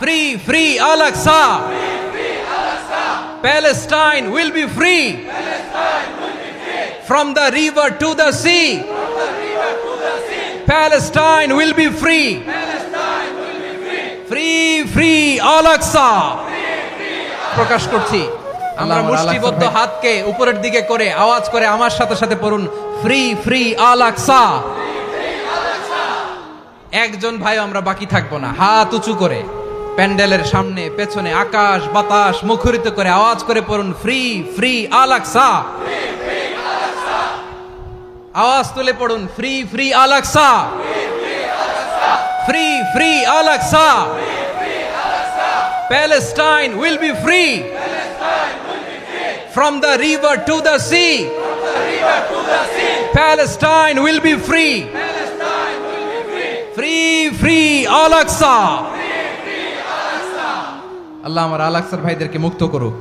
Free, free Al-Aqsa. Palestine will be free. From the river to the sea. Palestine will be free. Free, free Al-Aqsa. প্রকাশ করছি আমরা মুষ্টিবদ্ধ হাতকে উপরের দিকে করে আওয়াজ করে আমার সাথে সাথে পড়ুন, ফ্রি ফ্রি আল-আকসা। একজন ভাই আমরা বাকি থাকবো না, হাত উঁচু করে প্যান্ডেলের সামনে পেছনে আকাশ বাতাস মুখরিত করে আওয়াজ করে পড়ুন, ফ্রি ফ্রি আল-আকসা। আওয়াজ তুলে পড়ুন, free free Al Aqsa, free free Al Aqsa. Palestine will be free. From the river to the sea. Palestine will be free. Free, free Al-Aqsa. আল্লাহ আমার আল-আকসার ভাইদেরকে মুক্ত করুক।